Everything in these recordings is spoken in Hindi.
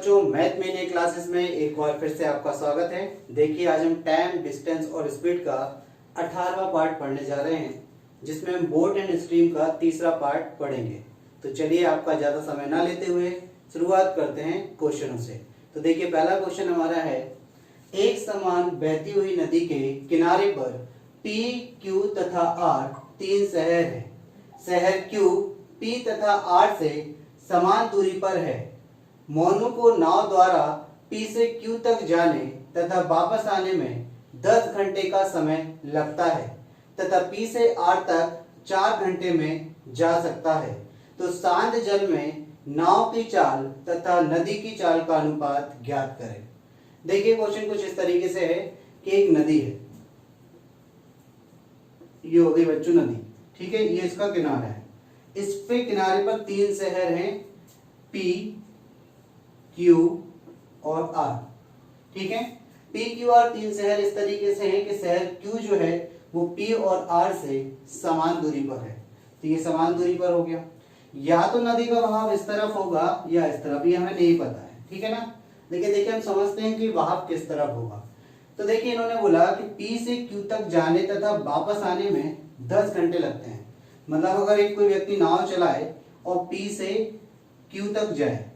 बच्चों, मैथ में नई क्लासेस में एक बार फिर से आपका स्वागत है। देखिए, आज हम टाइम, डिस्टेंस और स्पीड का 18वां पार्ट पढ़ने जा रहे हैं, जिसमें हम बोट एंड स्ट्रीम का तीसरा पार्ट पढ़ेंगे। तो चलिए, आपका ज्यादा समय ना लेते हुए शुरुआत करते हैं क्वेश्चनों से। तो देखिए, पहला क्वेश्चन हमारा है, एक समान बहती हुई नदी के किनारे पर P, Q तथा R तीन शहर है। शहर Q P तथा R से समान दूरी पर है। मोनू को नाव द्वारा P से Q तक जाने तथा वापस आने में 10 घंटे का समय लगता है तथा P से R तक 4 घंटे में जा सकता है। तो शांत जल में नाव की चाल तथा नदी की चाल का अनुपात ज्ञात करें। देखिए, क्वेश्चन कुछ इस तरीके से है कि एक नदी है, ये हो गई बच्चों नदी, ठीक है, ये इसका किनारा है। इस पे किनारे पर तीन शहर हैं, P, Q और R, ठीक है। P, Q और तीन शहर इस तरीके से हैं कि शहर Q जो है वो P और R से समान दूरी पर है। तो ये समान दूरी पर हो गया। या तो नदी का बहाव इस तरफ होगा या इस तरफ, ये हमें नहीं पता है, ठीक है ना। देखिए हम समझते हैं कि बहाव किस तरफ होगा। तो देखिए, इन्होंने बोला कि P से Q तक जाने तथा वापस आने में 10 घंटे लगते हैं। मतलब अगर एक कोई व्यक्ति नाव चलाए और P से Q तक जाए,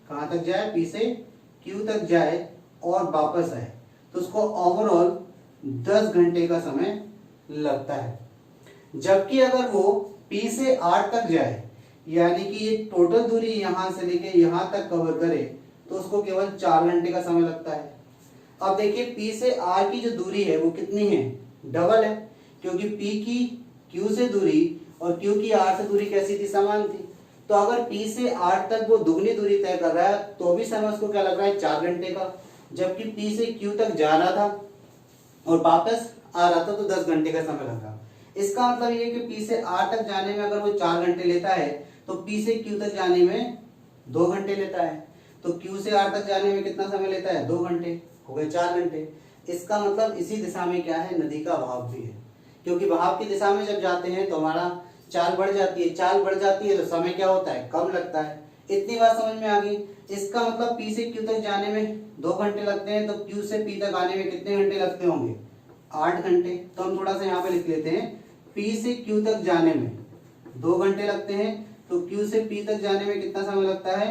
कहां तक जाए, P से Q तक जाए और वापस आए, तो उसको ओवरऑल 10 घंटे का समय लगता है। जबकि अगर वो P से R तक जाए, यानी कि ये टोटल दूरी यहां से लेके यहां तक कवर करे, तो उसको केवल 4 घंटे का समय लगता है। अब देखिए, P से R की जो दूरी है वो कितनी है, डबल है, क्योंकि P की Q से दूरी और Q की R से दूरी कैसी थी, समान थी। तो अगर P से R तक वो दुगनी दूरी तय कर रहा है, तो भी समय उसको क्या लग रहा है, 4 घंटे का। जबकि P से Q तक जाना था और वापस आ रहा था, तो 10 घंटे का समय लग रहा। इसका मतलब ये कि P से R तक जाने में अगर वो 4 घंटे लेता है, तो P से Q तक जाने में 2 घंटे लेता है। तो Q से R तक जाने में कितना समय लेता है, 2 घंटे, हो गए 4 घंटे। इसका मतलब इसी दिशा में क्या है, नदी का बहाव भी है, क्योंकि बहाव की दिशा में जब जाते हैं तो हमारा चाल बढ़ जाती है, चाल बढ़ जाती है तो समय क्या होता है, कम लगता है। इतनी बात समझ में आ गई। इसका मतलब P से Q तक जाने में 2 घंटे लगते हैं, तो Q से P तक आने में कितने घंटे लगते होंगे, 8 घंटे। तो हम थोड़ा सा यहाँ पे लिख लेते हैं, P से Q तक जाने में 2 घंटे लगते हैं, तो Q से P तक जाने में कितना समय लगता है,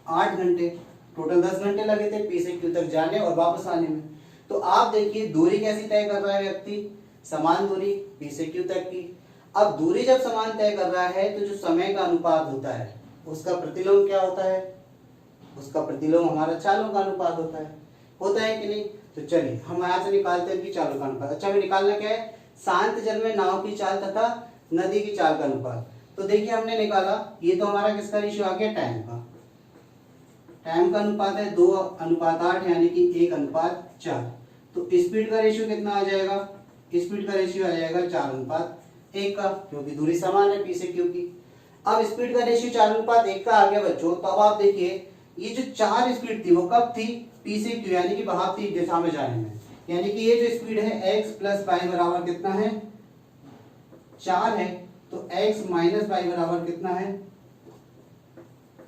8 घंटे। टोटल 10 घंटे लगे थे P से Q तक जाने और वापस आने में। तो आप देखिए, दूरी कैसी तय कर रहा है व्यक्ति, समान दूरी P से Q तक की। अब दूरी जब समान तय कर रहा है, तो जो समय का अनुपात होता है उसका प्रतिलोम क्या होता है, उसका प्रतिलोम हमारा चालों का अनुपात होता है कि नहीं। तो चलिए हम यहाँ से निकालते हैं कि चालों का अनुपात। अच्छा, हमें निकालना क्या है, शांत जल में नाव की चाल तथा नदी की चाल का अनुपात। तो देखिए, हमने निकाला, ये तो हमारा किसका रेशियो आ गया, टाइम का। टाइम का अनुपात है 2:8, यानी कि 1:4। तो स्पीड का रेशियो कितना आ जाएगा, स्पीड का रेशियो आ जाएगा 4:1 का, क्योंकि दूरी समान है P से Q की। अब स्पीड का रेशियो 4:1 का आ गया बच्चों। तो अब आप देखिए, ये जो 4 स्पीड थी वो कब थी, P से Q, यानी कि बहाव की दिशा में जाने में। यानी कि ये जो स्पीड है x + y बराबर कितना है, 4 है, तो x - y बराबर कितना है,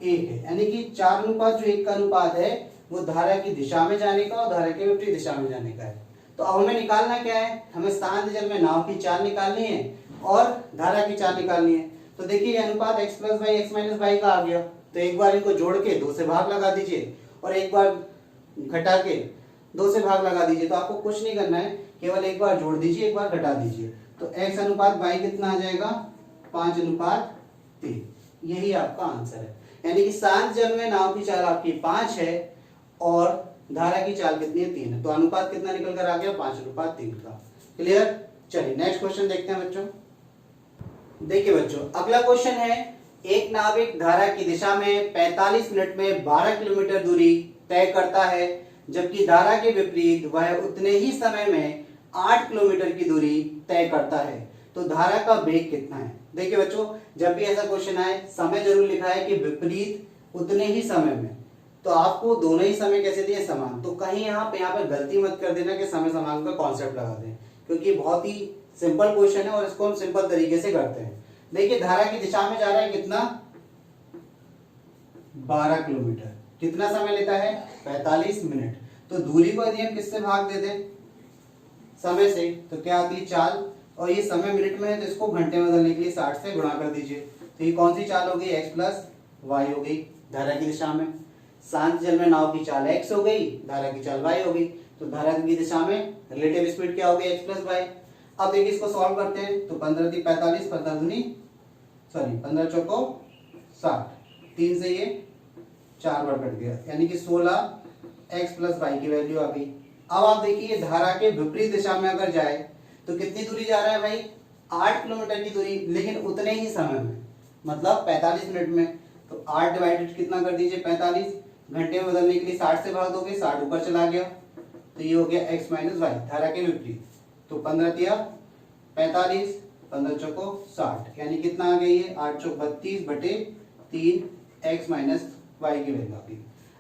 1 है। यानी कि 4:1 का अनुपात है वो धारा की दिशा में जाने का और धारा के विपरीत दिशा में जाने का है। तो अब हमें निकालना क्या है, हमें शांत जल में नाव की चाल निकालनी है और धारा की चाल निकालनी है। तो देखिए, ये अनुपात x + y x - y का आ गया। तो एक बार इनको जोड़ के 2 से भाग लगा दीजिए और एक बार घटा के 2 से भाग लगा दीजिए। तो आपको कुछ नहीं करना है, केवल एक बार जोड़ दीजिए, एक बार घटा दीजिए। तो x अनुपात y कितना आ जाएगा, 5:3। यही आपका आंसर है। यानी कि शांत जल में नाव की चाल आपकी 5 है और धारा की चाल कितनी है, 3 है। तो अनुपात कितना निकल कर आ गया, 5:3 का। क्लियर। चलिए नेक्स्ट क्वेश्चन देखते हैं बच्चों। देखिए बच्चों, अगला क्वेश्चन है, एक नाविक धारा की दिशा में 45 मिनट में 12 किलोमीटर दूरी तय करता है, जबकि धारा के विपरीत वह उतने ही समय में 8 किलोमीटर की दूरी तय करता है। तो धारा का वेग कितना है। देखिए बच्चों, जब भी ऐसा क्वेश्चन आए, समय जरूर लिखा है कि विपरीत उतने ही समय में, तो आपको दोनों ही समय कैसे दिए, समान। तो कहीं यहाँ पर गलती मत कर देना कि समय समान का कॉन्सेप्ट लगा दें, क्योंकि बहुत ही सिंपल क्वेश्चन है और इसको हम सिंपल तरीके से करते हैं। देखिए, धारा की दिशा में जा रहा है कितना, 12 किलोमीटर, कितना समय लेता है 45 मिनट। तो दूरी को यदि हम किससे भाग दे दें समय से तो क्या आती है चाल, और ये समय मिनट में है तो इसको घंटे में बदलने के लिए 60 से गुणा कर दीजिए। तो ये कौन सी चाल हो गई x प्लस वाई हो गई धारा की दिशा में। शांत जल में नाव की चाल x हो गई, धारा की चाल y हो गई। तो धारा की दिशा में रिलेटिव स्पीड क्या हो गई x प्लस वाई। अब देखिए इसको सॉल्व करते हैं तो 15 × 45 15 चौको 60, 3 से ये 4 बार कट गया, यानी कि 16 x प्लस वाई की वैल्यू आ गई। अब आप देखिए धारा के विपरीत दिशा में अगर जाए तो कितनी दूरी जा रहा है भाई 8 किलोमीटर की दूरी, लेकिन उतने ही समय में, मतलब 45 मिनट में। तो 8 डिवाइडेड कितना कर दीजिए 45, घंटे में बदलने के लिए 60 से भाग दोगे, 60 ऊपर चला गया तो ये हो गया x माइनस वाई धारा के विपरीत। तो 15 × 45 15 चौको 60, यानी कितना आ गया ये 8 चौक 32/3 x माइनस वाई की वैल्यू आ गई।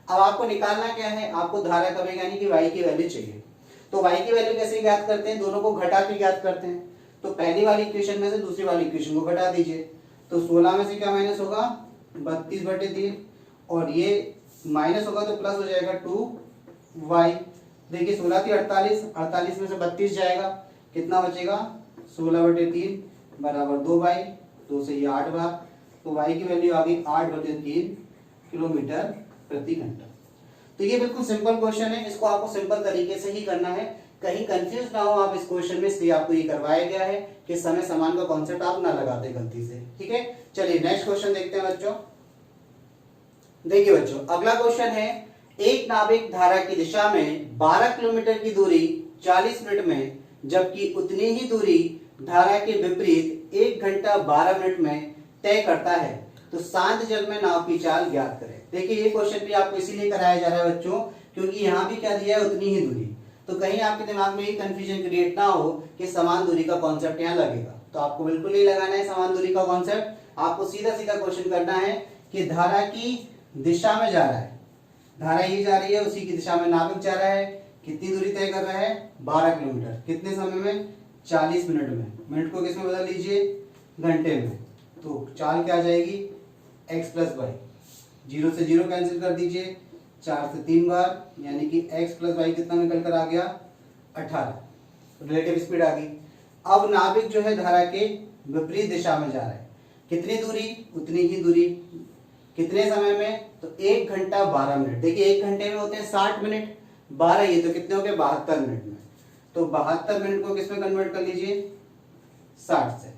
अब आपको निकालना क्या है, आपको धारा कमेगा यानी कि y की वैल्यू चाहिए। तो y की वैल्यू कैसे ज्ञात करते हैं, दोनों को घटा के ज्ञात करते हैं। तो पहली वाली इक्वेशन में से दूसरी वाली इक्वेशन को घटा दीजिए। तो 16 में से क्या माइनस होगा 32/3, और ये माइनस होगा तो प्लस हो जाएगा 2y। देखिए 16 थी 48, 48 में से 32 जाएगा, कितना बचेगा 16/3 बराबर 2y, 2 से ये 8 बार। तो y की वैल्यू आ गई 8/3 किलोमीटर प्रति घंटा। तो ये बिल्कुल सिंपल क्वेश्चन है, इसको आपको सिंपल तरीके से ही करना है, कहीं कंफ्यूज ना हो आप इस क्वेश्चन में, इसलिए आपको ये करवाया गया है कि समय समान का कॉन्सेप्ट आप ना लगाते गलती से। ठीक है, चलिए नेक्स्ट क्वेश्चन देखते हैं बच्चों। देखिए बच्चों अगला क्वेश्चन है, एक नाविक धारा की दिशा में 12 किलोमीटर की दूरी 40 मिनट में, जबकि उतनी ही दूरी धारा के विपरीत 1 घंटा 12 मिनट में तय करता है, तो शांत जल में नाव की चाल ज्ञात करें। देखिए ये क्वेश्चन भी आपको इसीलिए कराया जा रहा है बच्चों, क्योंकि यहाँ भी क्या दिया है उतनी ही दूरी। तो कहीं आपके दिमाग में ये कंफ्यूजन क्रिएट ना हो कि समान दूरी का कॉन्सेप्ट यहाँ लगेगा, तो आपको बिल्कुल नहीं लगाना है समान दूरी का कॉन्सेप्ट। आपको सीधा सीधा क्वेश्चन करना है कि धारा की दिशा में जा रहा है, धारा ये जा रही है, उसी की दिशा में नाविक जा रहा है, कितनी दूरी तय कर रहा है 12 किलोमीटर, कितने समय में 40 मिनट में। मिनट को किस में बदल लीजिए घंटे में, तो चाल क्या आ जाएगी x प्लस वाई, 0 से 0 कैंसिल कर दीजिए, 4 से 3 बार, यानी कि x प्लस वाई कितना निकल कर आ गया 18, रिलेटिव स्पीड आ गई। अब नाविक जो है धारा के विपरीत दिशा में जा रहा है, कितनी दूरी उतनी ही दूरी, कितने समय में, तो 1 घंटा 12 मिनट। देखिए 1 घंटे में होते हैं 60 मिनट, 12 ये तो कितने हो गए 72 मिनट में। तो 72 मिनट को किस में कन्वर्ट कर लीजिए 60 से।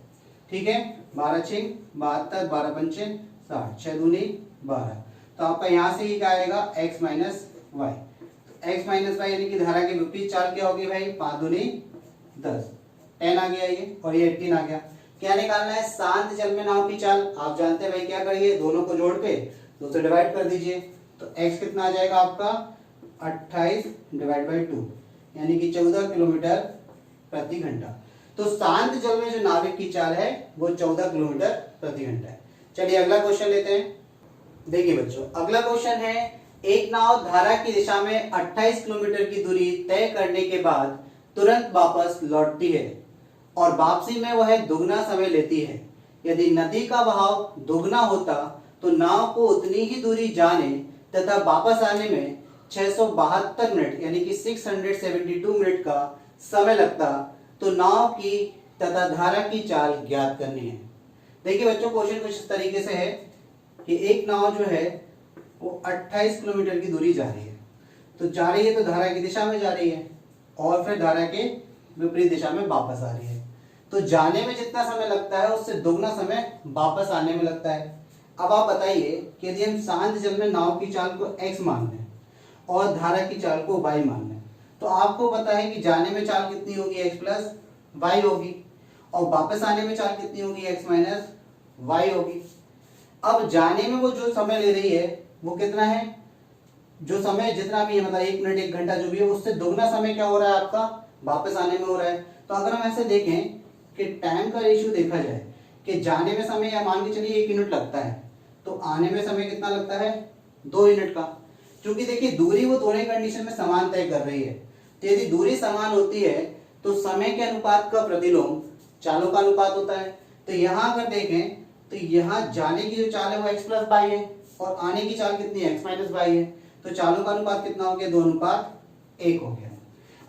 ठीक है, 12 × 6 72, 12 × 5 60, 6 दूनी 12। तो आपका यहाँ से ही क्या आएगा x minus y. x minus y यानी कि धारा के विपरीत चाल क्या होगी भाई 5 दूनी 10, 10 आ गया ये, और ये 18 आ गया। क्या निकालना है शांत जल में नाव की चाल। आप जानते हैं भाई क्या करिए, दोनों को जोड़ के 2 से डिवाइड कर दीजिए, तो x कितना आ जाएगा आपका 28/2, यानी कि 14 किलोमीटर प्रति घंटा। तो शांत जल में जो नाविक की चाल है वो 14 किलोमीटर प्रति घंटा है। चलिए अगला क्वेश्चन लेते हैं। देखिए बच्चों अगला क्वेश्चन है, एक नाव धारा की दिशा में 28 किलोमीटर की दूरी तय करने के बाद तुरंत वापस लौटती है और वापसी में वह दुगना समय लेती है। यदि नदी का बहाव दुगना होता तो नाव को उतनी ही दूरी जाने तथा वापस आने में 672 मिनट यानी कि 672 मिनट का समय लगता, तो नाव की तथा धारा की चाल ज्ञात करनी है। देखिए बच्चों क्वेश्चन कुछ इस तरीके से है कि एक नाव जो है वो 28 किलोमीटर की दूरी जा रही है, तो जा रही है तो धारा की दिशा में जा रही है, और फिर धारा के विपरीत दिशा में वापस आ रही है। तो जाने में जितना समय लगता है उससे दोगुना समय वापस आने में लगता है। अब आप बताइए कि यदि हम शांत जल में नाव की चाल को x मान लें और धारा की चाल को y मान लें, तो आपको पता है कि जाने में चाल कितनी होगी x प्लस वाई होगी, और वापस आने में चाल कितनी होगी x माइनस वाई होगी। अब जाने में वो जो समय ले रही है वो कितना है, जो समय जितना भी है, मतलब 1 मिनट 1 घंटा जो भी है, उससे दोगुना समय क्या हो रहा है आपका वापस आने में हो रहा है। तो अगर हम ऐसे देखें कि टाइम का रेशियो देखा जाए कि जाने में समय या मान के चलिए 1 यूनिट लगता है, तो आने में समय कितना लगता है 2 यूनिट का। क्योंकि देखिए दूरी वो दोनों कंडीशन में समान तय कर रही है, तो यदि दूरी समान होती है तो समय के अनुपात का प्रतिलोम चालों का अनुपात होता है। तो यहाँ अगर देखें तो यहाँ जाने की जो चाल है वो x प्लस वाई है, और आने की चाल कितनी है x माइनस वाई है। तो चालों का अनुपात कितना हो गया, 2:1 हो गया।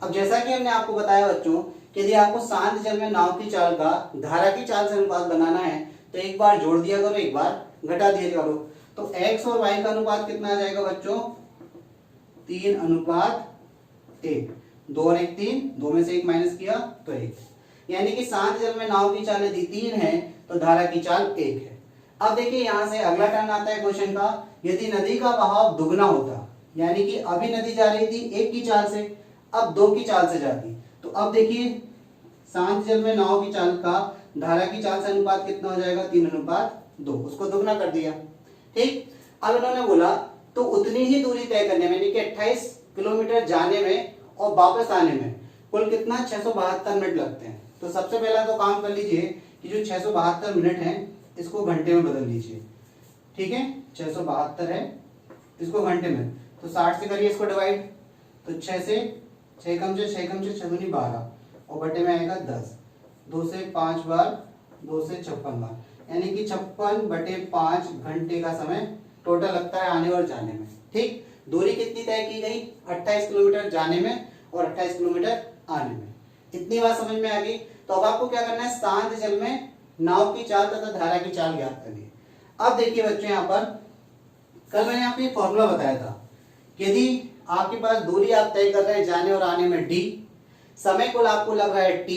अब जैसा कि हमने आपको बताया बच्चों कि यदि आपको शांत जल में नाव की चाल का धारा की चाल से अनुपात बनाना है तो एक बार जोड़ दिया करो, एक बार घटा दिया करो। तो x और y का अनुपात कितना आ जाएगा बच्चों, 3:1। 2 और 1 3, 2 में से 1 माइनस किया तो 1, यानी कि शांत जल में नाव की चाल यदि 3 है तो धारा की चाल 1 है। अब देखिए यहां से अगला टर्न आता है क्वेश्चन का, यदि नदी का बहाव दुगना होता, यानी कि अभी नदी जा रही थी 1 की चाल से, अब 2 की चाल से जाती, तो अब देखिए शांत जल में नाव की चाल का धारा की चाल से अनुपात कितना हो जाएगा, 3:2, उसको दुगना कर दिया। ठीक, अब इन्होंने बोला तो उतनी ही दूरी तय करने में, यानी कि 28 किलोमीटर जाने में और वापस आने में कुल कितना 672 मिनट लगते हैं। तो सबसे पहला तो काम कर लीजिए कि जो 672 मिनट है इसको घंटे में बदल लीजिए। ठीक है, 672 है, इसको घंटे में, तो 60 से करिए इसको डिवाइड, तो 6 से 6 कम से 6 कम से 6 दूनी 12 और बटे में आएगा 10, 2 से 5 बार, 2 से 56 बार, यानी कि 56/5 घंटे का समय टोटल लगता है आने और जाने में। ठीक, दूरी कितनी तय की गई, 28 किलोमीटर जाने में और 28 किलोमीटर आने में। इतनी बात समझ में आ गई। तो अब आपको क्या करना है, शांत जल में नाव की चाल तथा धारा की चाल ज्ञात करनी है। अब देखिए बच्चों, यहाँ पर कल मैंने आपको एक फॉर्मूला बताया था कि यदि आपके पास दूरी आप तय कर रहे हैं जाने और आने में d, समय कुल आपको लग रहा है t,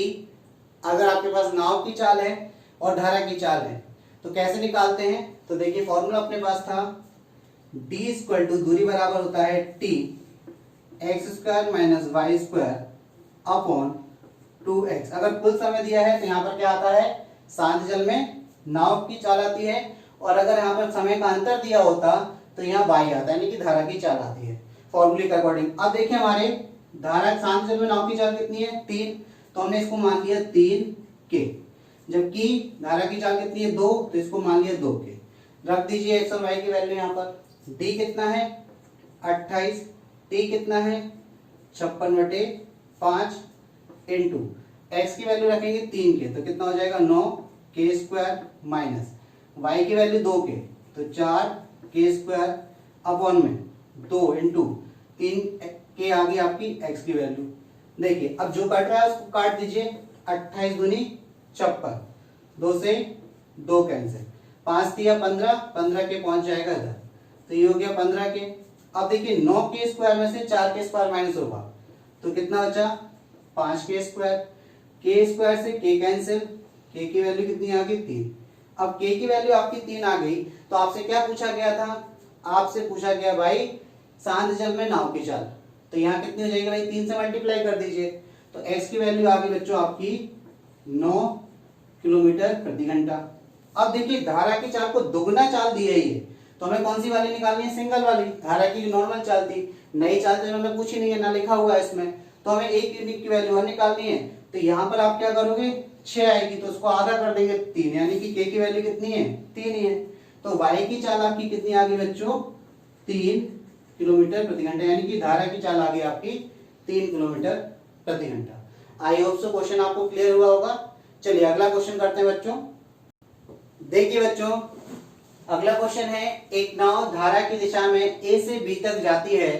अगर आपके पास नाव की चाल है और धारा की चाल है तो कैसे निकालते हैं। तो देखिए फॉर्मूला अपने पास था d इक्वल टू दूरी बराबर होता है t x² minus y² upon 2x। अगर कुल समय दिया है तो यहाँ पर क्या आता है, शांत जल में नाव की चाल आती है, और अगर यहाँ पर समय का अंतर दिया होता तो यहाँ y आता है, यानी कि धारा की चाल आती है फॉर्मूले के अकॉर्डिंग। अब देखिए हमारे धारा शांत जल में नाव की चाल कितनी है, 3, तो हमने इसको मान लिया 3k, जबकि धारा की चाल कितनी है 2, तो इसको मान लिया 2k। रख दीजिए x और y की वैल्यू यहाँ पर, d कितना है 28, t कितना है 56/5 इंटू x की वैल्यू रखेंगे 3k, तो कितना हो जाएगा 9k² माइनस y की वैल्यू 2k, तो 4k² अपॉन में 2 इंटू 3k आ गई आपकी x की वैल्यू। देखिए अब जो कट रहा है उसको काट दीजिए, 28 दूनी 56, 2 से 2 कैंसिल, 5 दिया 15, 15 के पहुंच जाएगा इधर, तो ये हो गया 15 के। अब देखिए 9k² में से 4k² माइनस होगा तो कितना बचा 5k², k² से k कैंसिल, k की वैल्यू कितनी आ गई 3। अब k की वैल्यू आपकी 3 आ गई, तो आपसे क्या पूछा गया था, आपसे पूछा गया भाई शांत जल में नाव की चाल, तो यहाँ कितनी हो जाएगी भाई 3 से मल्टीप्लाई कर दीजिए, तो x की वैल्यू आ गई बच्चों आपकी 9 किलोमीटर प्रति घंटा। अब देखिए धारा की चाल को दुगना चाल दी है ये, तो हमें कौन सी वाली निकालनी है, सिंगल वाली। धारा की नॉर्मल चाल थी, नई चाल तो इन्होंने पूछी नहीं है, ना लिखा हुआ है इसमें, तो हमें 1 यूनिट की वैल्यू और निकालनी है। तो यहाँ पर आप क्या करोगे, 6 आएगी तो उसको आधा कर देंगे 3, यानी कि k की वैल्यू कितनी है 3 ही है। तो y की चाल आपकी कितनी आ गई बच्चों 3 किलोमीटर प्रति घंटा, यानी कि धारा की चाल आ गई आपकी 3 किलोमीटर प्रति घंटा। आई होप सो क्वेश्चन आपको क्लियर हुआ होगा। चलिए अगला क्वेश्चन करते हैं बच्चों। देखिए बच्चों अगला क्वेश्चन है, एक नाव धारा की दिशा में a से b तक जाती है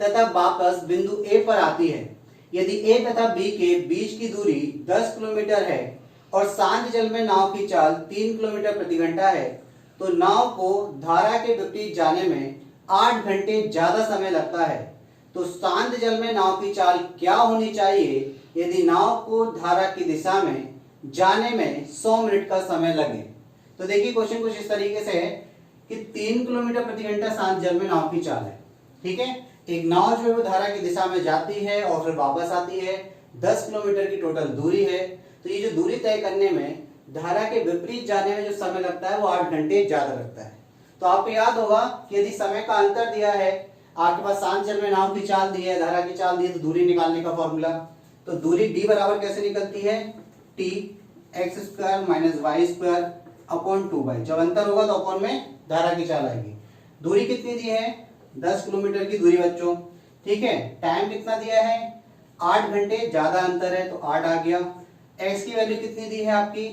तथा वापस बिंदु a पर आती है। यदि a तथा b के बीच की दूरी 10 किलोमीटर है और शांत जल में नाव की चाल 3 किलोमीटर प्रति घंटा है, तो नाव को धारा के विपरीत जाने में 8 घंटे ज्यादा समय लगता है। तो शांत जल में नाव की चाल क्या होनी चाहिए यदि नाव को धारा की दिशा में जाने में 100 मिनट का समय लगे। तो देखिए क्वेश्चन कुछ इस तरीके से है कि 3 किलोमीटर प्रति घंटा शांत जल में नाव की चाल है। ठीक है, एक नाव जो है वो धारा की दिशा में जाती है और फिर वापस आती है, 10 किलोमीटर की टोटल दूरी है। तो ये जो दूरी तय करने में धारा के विपरीत जाने में जो समय लगता है वो 8 घंटे ज्यादा लगता है। तो आपको याद होगा कि यदि समय का अंतर दिया है, आपके पास शांत जल में नाव की चाल दी है, धारा की चाल दी है, तो दूरी निकालने का फॉर्मूला, तो दूरी d बराबर कैसे निकलती है, t x² minus y² upon 2y। जब अंतर होगा तो अपॉन में धारा की चाल आएगी। दूरी कितनी दी है 10 किलोमीटर की दूरी बच्चों। ठीक है, टाइम कितना दिया है 8 घंटे, ज्यादा अंतर है तो 8 आ गया। x की वैल्यू कितनी दी है आपकी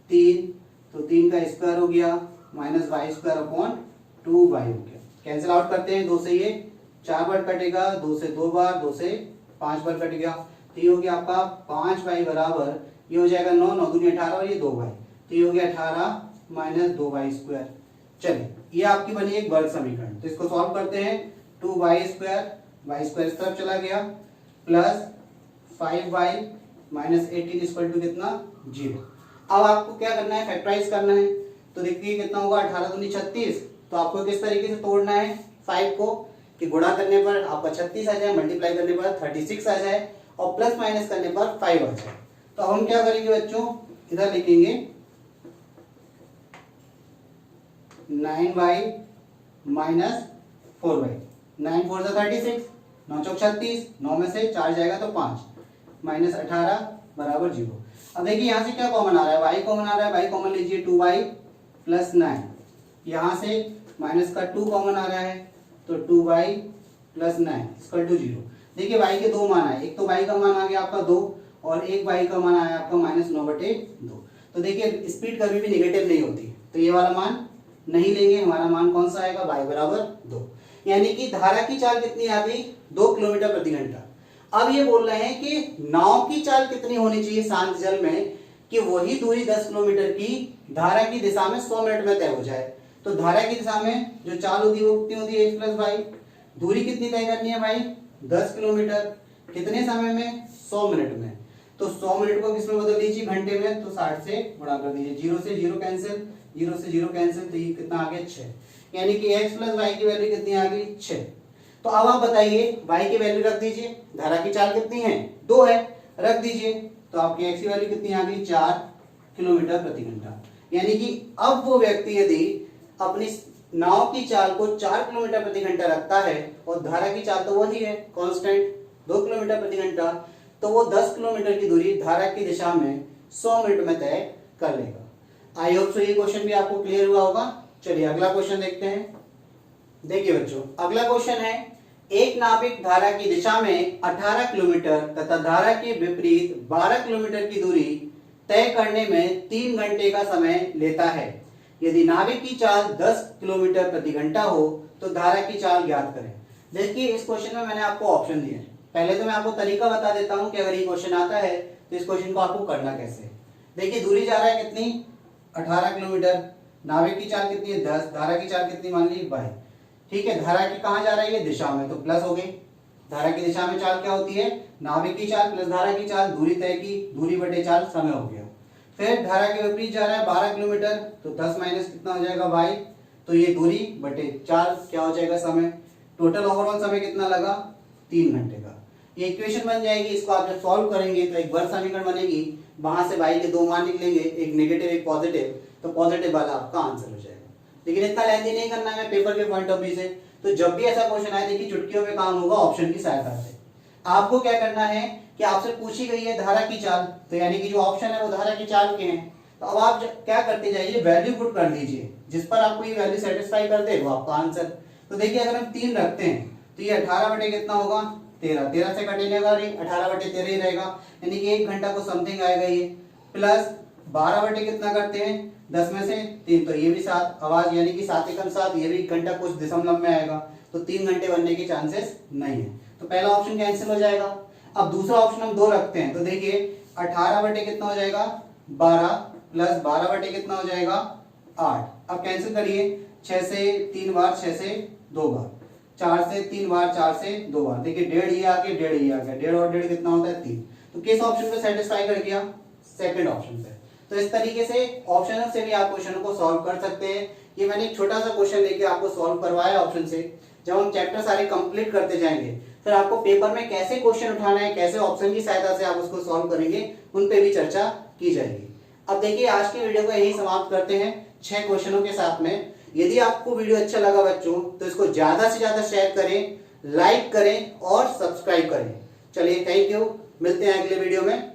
3, तो 3 का स्क्वायर हो गया माइनस y² अपॉन 2y हो गया। कैंसिल आउट करते हैं, 2 से ये 4 बार कटेगा, 2 से 2 बार, 2 से 5 बार कट गया, तो ये हो गया आपका 5y बराबर, ये हो जाएगा 9, 9 दूनी 18 और ये 2y, तो ये हो गया 18 माइनस 2y स्क्वायर। चलिए ये आपकी बनी एक वर्ग समीकरण, तो इसको सॉल्व करते हैं। 2y स्क्वायर, y स्क्वायर इस तरफ चला गया, plus 5y minus 18 equal to कितना 0। अब आपको क्या करना है, फैक्टराइज करना है, तो देखिए कितना होगा 18 दूनी 36, तो आपको किस तरीके से तोड़ना है 5 को कि गुणा करने पर आपका 36 आ जाए, मल्टीप्लाई करने पर 36 आ जाए और प्लस माइनस करने पर 5 आ जाए। तो हम क्या करेंगे बच्चों, इधर लिखेंगे 9y माइनस 4y, 9 4 से 36, 9 चौक 36, 9 में से 4 जाएगा तो 5, माइनस 18 बराबर 0। अब देखिए यहाँ से क्या कॉमन आ रहा है, y कॉमन आ रहा है, y कॉमन लीजिए 2y प्लस 9, यहाँ से माइनस का 2 कॉमन आ रहा है, तो 2y प्लस 9 इक्वल टू 0। देखिए y के दो मान आए, एक तो y का मान आ गया आपका 2 और एक y का मान आया आपका माइनस 9/2। तो देखिए स्पीड कभी भी निगेटिव नहीं होती, तो ये वाला मान नहीं लेंगे, हमारा मान कौन सा आएगा, y बराबर 2। यानी कि धारा की चाल कितनी आ गई, 2 किलोमीटर प्रति घंटा। अब ये बोल रहे हैं कि नाव की चाल कितनी होनी चाहिए शांत जल में कि वही दूरी 10 किलोमीटर की धारा की दिशा में 100 मिनट में तय हो जाए। तो धारा की दिशा में जो चाल होती है वो कितनी होती है, x प्लस वाई। दूरी कितनी तय करनी है भाई, 10 किलोमीटर, कितने समय में, 100 मिनट में। तो 100 मिनट को किसमें बदल दीजिए, घंटे में, तो 60 से गुणा कर दीजिए, 0 से 0 कैंसिल, 0 से 0 कैंसिल, तो ये कितना आ गया 6। यानी कि x प्लस वाई की वैल्यू कितनी आ गई 6। तो अब आप बताइए y की वैल्यू रख दीजिए, धारा की चाल कितनी है 2 है, रख दीजिए, तो आपकी x की वैल्यू कितनी आ गई 4 किलोमीटर प्रति घंटा। यानी कि अब वो व्यक्ति यदि अपनी नाव की चाल को 4 किलोमीटर प्रति घंटा रखता है और धारा की चाल तो वही है कांस्टेंट 2 किलोमीटर प्रति घंटा, तो वो 10 किलोमीटर की दूरी धारा की दिशा में 100 मिनट में तय कर लेगा। आई होप सो ये क्वेश्चन भी आपको क्लियर हुआ होगा। चलिए अगला क्वेश्चन देखते हैं। देखिए बच्चों अगला क्वेश्चन है, एक नाविक धारा की दिशा में 18 किलोमीटर तथा धारा के विपरीत 12 किलोमीटर की दूरी तय करने में 3 घंटे का समय लेता है। यदि नाविक की चाल 10 किलोमीटर प्रति घंटा हो तो धारा की चाल ज्ञात करें। देखिए इस क्वेश्चन में मैंने आपको ऑप्शन दिए हैं। पहले तो मैं आपको तरीका बता देता हूं कि अगर ये क्वेश्चन आता है तो इस क्वेश्चन को आपको करना कैसे। देखिए दूरी जा रहा है कितनी 18 किलोमीटर, नाविक की चाल कितनी है 10, धारा की चाल कितनी मान ली 22। ठीक है, धारा की कहां जा रही है दिशा में, तो प्लस हो गई। धारा की दिशा में चाल क्या होती है, नाविक की चाल प्लस धारा की चाल, दूरी तय की, दूरी बटे चाल समय हो गया। फिर धारा के विपरीत जा रहा है 12 किलोमीटर, तो 10 माइनस कितना हो जाएगा y, तो ये दूरी बटे चाल क्या हो जाएगा समय। टोटल ओवरऑल समय कितना लगा 3 घंटे का। ये इक्वेशन बन जाएगी। इसको आप जब सॉल्व करेंगे तो एक वर्ग समीकरण बनेगी, वहां से y के दो मान निकलेंगे, एक नेगेटिव एक पॉजिटिव, तो पॉजिटिव वाला आपका आंसर हो जाएगा। लेकिन इतना लेंथी नहीं करना है पेपर के पॉइंट ऑफ व्यू से। तो जब भी ऐसा क्वेश्चन आए देखिए चुटकियों में काम होगा ऑप्शन की सहायता से। आपको क्या करना है कि आपसे पूछी गई है धारा की चाल, तो यानी कि जो ऑप्शन है वो धारा की चाल के हैं, तो अब आप क्या करते जाइए वैल्यू पुट कर दीजिए, जिस पर आपको ये वैल्यू सेटिस्फाई कर दे वो आपका आंसर। तो देखिए अगर हम 3 रखते हैं तो ये 18 बटे कितना होगा 13, 13 से कटेगा 18 बटे 13 ही रहेगा, यानी कि 1 घंटा को समथिंग आएगा ये, प्लस 12 बटे कितना करते हैं 10 में से 3, तो ये भी 7 आवाज, यानी कि 7 एकम 7, ये भी 1 घंटा कुछ दशमलव में आएगा, तो 3 घंटे बनने के चांसेस नहीं है। तो पहला ऑप्शन कैंसिल हो जाएगा। अब दूसरा ऑप्शन हम 2 रखते हैं, तो देखिए 18 बटे कितना हो जाएगा 12 प्लस 12 बटे कितना हो जाएगा 8। अब कैंसिल करिए, 6 से 3 बार, 6 से 2 बार, 4 से 3 बार, 4 से 2 बार, देखिए 1.5 ये आ गया, 1.5 ये आ गया, 1.5 और 1.5 कितना होता है 3। तो किस ऑप्शन पे सेटिस्फाई कर गया, सेकंड ऑप्शन पे। तो इस तरीके से ऑप्शनल से भी आप क्वेश्चन को सॉल्व कर सकते हैं। ये मैंने एक छोटा सा क्वेश्चन लेके आपको सॉल्व करवाया ऑप्शन से। जब हम चैप्टर सारे कंप्लीट करते जाएंगे फिर आपको पेपर में कैसे क्वेश्चन उठाना है, कैसे ऑप्शन की सहायता से आप उसको सॉल्व करेंगे, उन पे भी चर्चा की जाएगी। अब देखिए आज की वीडियो को यही समाप्त करते हैं 6 क्वेश्चनों के साथ में। यदि आपको वीडियो अच्छा लगा बच्चों तो इसको ज्यादा से ज्यादा शेयर करें, लाइक करें और सब्सक्राइब करें। चलिए थैंक यू, मिलते हैं अगले वीडियो में।